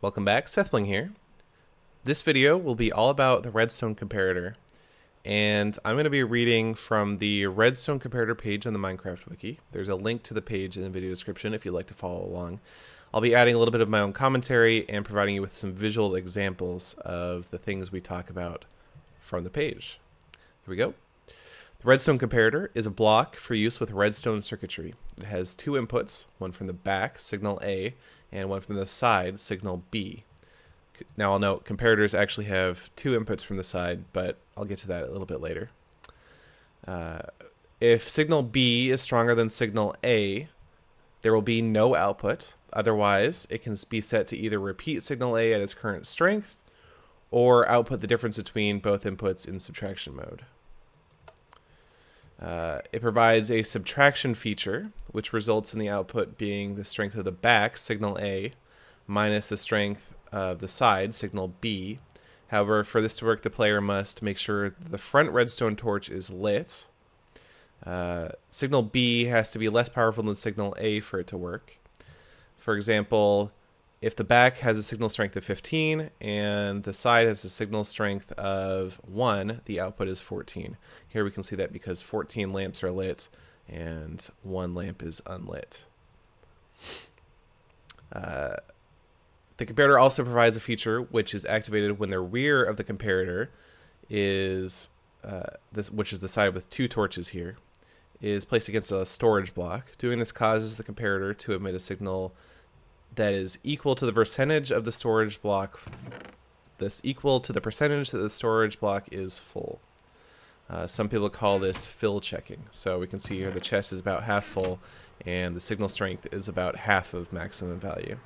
Welcome back, Sethbling here. This video will be all about the Redstone Comparator, and I'm going to be reading from the Redstone Comparator page on the Minecraft Wiki. There's a link to the page in the video description if you'd like to follow along. I'll be adding a little bit of my own commentary and providing you with some visual examples of the things we talk about from the page. Here we go. The Redstone Comparator is a block for use with redstone circuitry. It has two inputs, one from the back, signal A, and one from the side, signal B. Now I'll note comparators actually have two inputs from the side, but I'll get to that a little bit later. If signal B is stronger than signal A, there will be no output. Otherwise, it can be set to either repeat signal A at its current strength or output the difference between both inputs in subtraction mode. It provides a subtraction feature, which results in the output being the strength of the back, signal A, minus the strength of the side, signal B. However, for this to work, the player must make sure the front redstone torch is lit. Signal B has to be less powerful than signal A for it to work. For example, if the back has a signal strength of 15 and the side has a signal strength of 1, the output is 14. Here we can see that because 14 lamps are lit and 1 lamp is unlit. The comparator also provides a feature which is activated when the rear of the comparator is, which is the side with two torches here, is placed against a storage block. Doing this causes the comparator to emit a signal that is equal to the percentage of the storage block, equal to the percentage that the storage block is full. Some people call this fill checking. So we can see here the chest is about half full and the signal strength is about half of maximum value.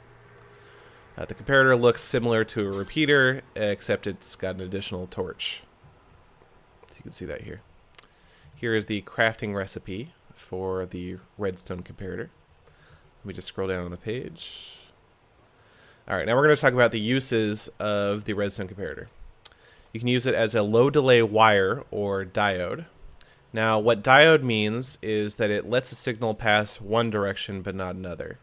The comparator looks similar to a repeater, except it's got an additional torch. So you can see that here. Here is the crafting recipe for the redstone comparator. Let me just scroll down on the page. All right, now we're going to talk about the uses of the redstone comparator. You can use it as a low delay wire or diode. Now, what diode means is that it lets a signal pass one direction but not another.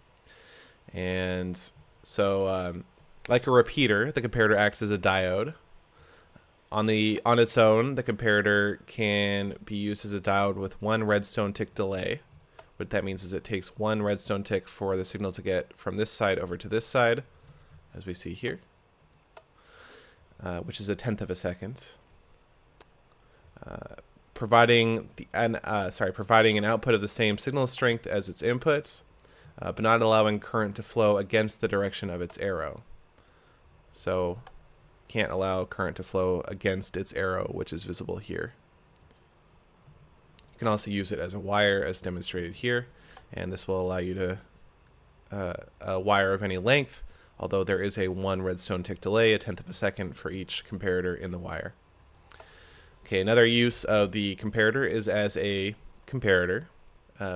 And so, like a repeater, the comparator acts as a diode. On its own, the comparator can be used as a diode with one redstone tick delay. What that means is it takes one redstone tick for the signal to get from this side over to this side, as we see here, which is 1/10 of a second. Providing an output of the same signal strength as its inputs, but not allowing current to flow against the direction of its arrow. So, can't allow current to flow against its arrow, which is visible here. You can also use it as a wire, as demonstrated here, and this will allow you to a wire of any length, although there is a one redstone tick delay, 1/10 of a second for each comparator in the wire. Okay, another use of the comparator is as a comparator,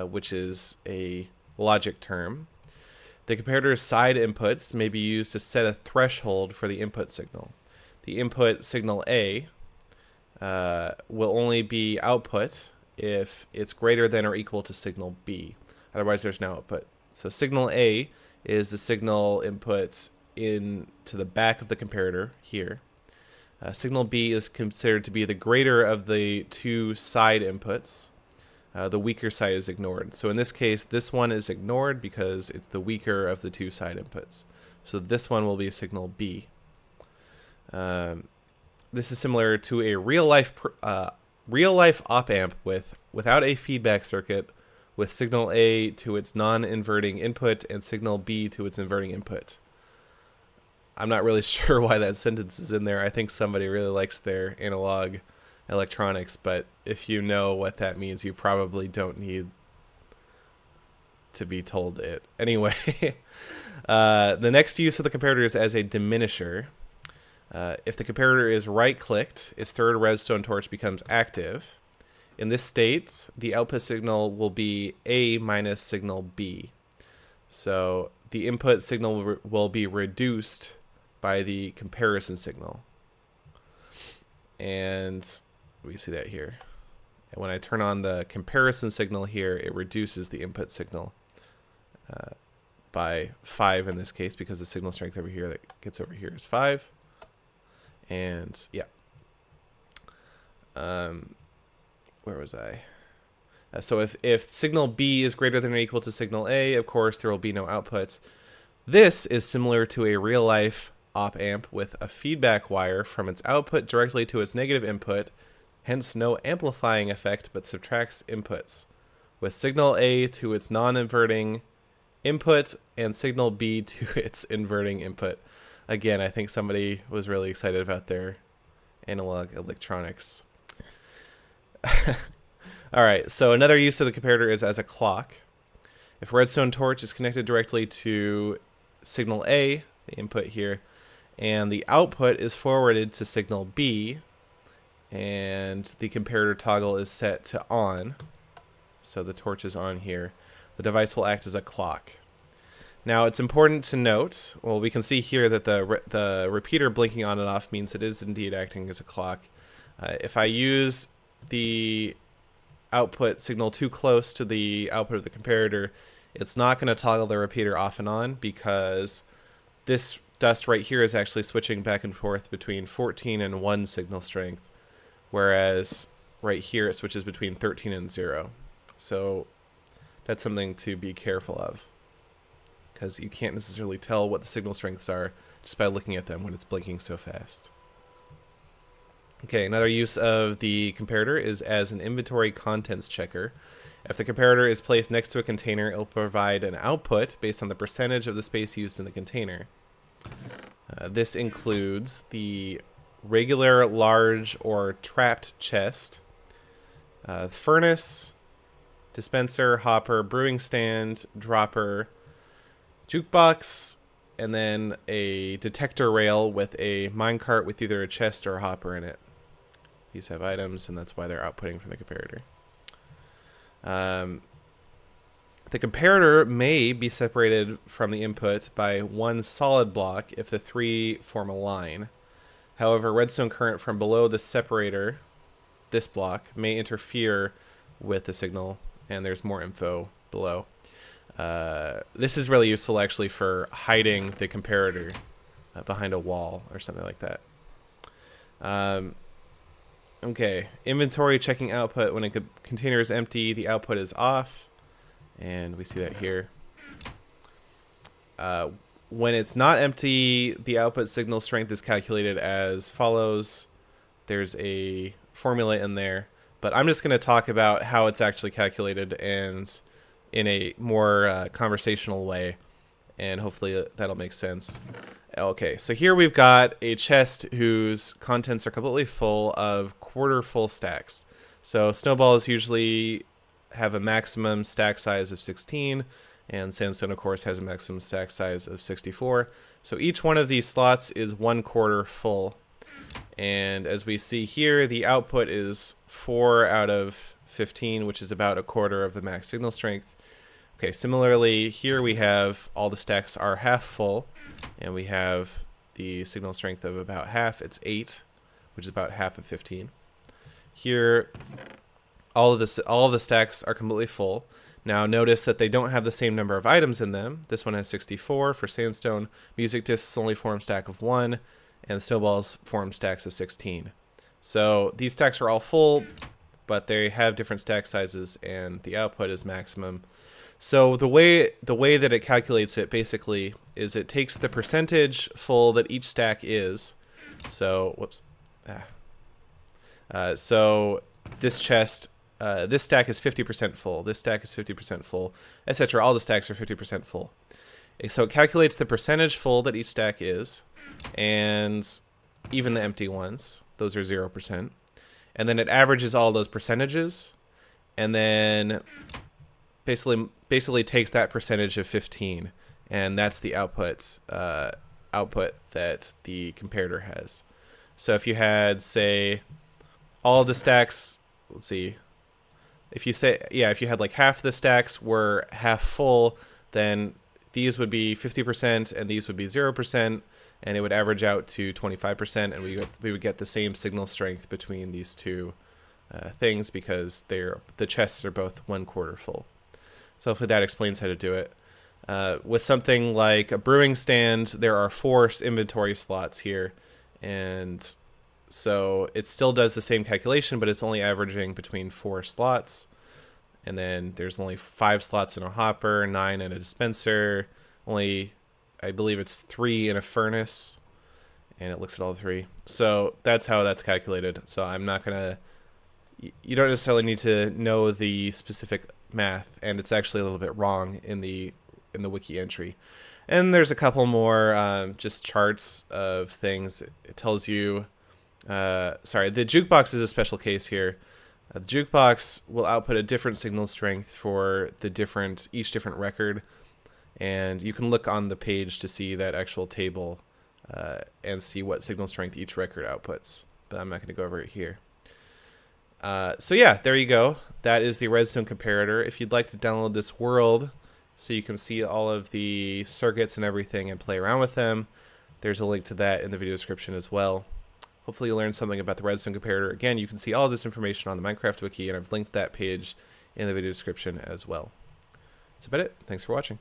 which is a logic term. The comparator's side inputs may be used to set a threshold for the input signal. The input signal A will only be output if it's greater than or equal to signal B. Otherwise, there's no output. So signal A is the signal input into the back of the comparator here. Signal B is considered to be the greater of the two side inputs. The weaker side is ignored. So in this case, this one is ignored because it's the weaker of the two side inputs. So this one will be signal B. This is similar to a real-life op-amp without a feedback circuit, with signal A to its non-inverting input and signal B to its inverting input. I'm not really sure why that sentence is in there. I think somebody really likes their analog electronics, but if you know what that means, you probably don't need to be told it. Anyway, the next use of the comparator is as a diminisher. If the comparator is right-clicked, its third redstone torch becomes active. In this state, the output signal will be A minus signal B. So the input signal will be reduced by the comparison signal. And we see that here. And when I turn on the comparison signal here, it reduces the input signal by 5 in this case, because the signal strength over here that gets over here is 5. And yeah. Where was I? So if signal B is greater than or equal to signal A, of course, there will be no output. This is similar to a real-life op-amp with a feedback wire from its output directly to its negative input, hence no amplifying effect, but subtracts inputs, with signal A to its non-inverting input and signal B to its inverting input. Again, I think somebody was really excited about their analog electronics. All right, so another use of the comparator is as a clock. If a redstone torch is connected directly to signal A, the input here, and the output is forwarded to signal B, and the comparator toggle is set to on, so the torch is on here, the device will act as a clock. Now it's important to note, well, we can see here that the repeater blinking on and off means it is indeed acting as a clock. If I use the output signal too close to the output of the comparator, it's not going to toggle the repeater off and on, because this dust right here is actually switching back and forth between 14 and 1 signal strength, whereas right here it switches between 13 and 0. So that's something to be careful of, because you can't necessarily tell what the signal strengths are just by looking at them when it's blinking so fast. Okay, another use of the comparator is as an inventory contents checker. If the comparator is placed next to a container, it will provide an output based on the percentage of the space used in the container. This includes the regular, large, or trapped chest, furnace, dispenser, hopper, brewing stand, dropper, jukebox, and then a detector rail with a minecart with either a chest or a hopper in it. These have items, and that's why they're outputting from the comparator. The comparator may be separated from the input by one solid block if the three form a line. However, redstone current from below the separator, this block, may interfere with the signal, and there's more info below. This is really useful actually for hiding the comparator behind a wall or something like that. Okay, inventory checking output. When a container is empty, the output is off, and we see that here. When it's not empty, the output signal strength is calculated as follows. There's a formula in there, but I'm just going to talk about how it's actually calculated and in a more conversational way, and hopefully that'll make sense. Okay, so here we've got a chest whose contents are completely full of quarter full stacks. So snowballs usually have a maximum stack size of 16, and sandstone, of course, has a maximum stack size of 64. So each one of these slots is 1/4 full. And as we see here, the output is 4 out of 15, which is about 1/4 of the max signal strength. Okay, similarly, here we have all the stacks are half full, and we have the signal strength of about half. It's 8, which is about half of 15. Here, all of the stacks are completely full. Now notice that they don't have the same number of items in them. This one has 64 for sandstone. Music discs only form stack of 1, and snowballs form stacks of 16. So these stacks are all full, but they have different stack sizes, and the output is maximum. So the way that it calculates it basically is it takes the percentage full that each stack is. So whoops. So this chest, this stack is 50% full. This stack is 50% full, etc. All the stacks are 50% full. So it calculates the percentage full that each stack is, and even the empty ones. Those are 0%. And then it averages all those percentages, and then basically takes that percentage of 15, and that's the output that the comparator has. So if you had, say, all of the stacks, let's see, if you had like half the stacks were half full, then these would be 50% and these would be 0%, and it would average out to 25%, and we would get the same signal strength between these two things, because the chests are both 1/4 full. So hopefully that explains how to do it. With something like a brewing stand, there are 4 inventory slots here, and so it still does the same calculation, but it's only averaging between 4 slots. And then there's only 5 slots in a hopper, 9 in a dispenser, only, I believe it's 3 in a furnace, and it looks at all 3. So that's how that's calculated. So I'm not gonna, you don't necessarily need to know the specific math, and it's actually a little bit wrong in the wiki entry. And there's a couple more just charts of things. It tells you, sorry, the jukebox is a special case here. The jukebox will output a different signal strength for each different record, and you can look on the page to see that actual table and see what signal strength each record outputs. But I'm not going to go over it here. So yeah, there you go. That is the Redstone Comparator. If you'd like to download this world so you can see all of the circuits and everything and play around with them, there's a link to that in the video description as well. Hopefully you learned something about the Redstone Comparator. Again, you can see all of this information on the Minecraft Wiki, and I've linked that page in the video description as well. That's about it. Thanks for watching.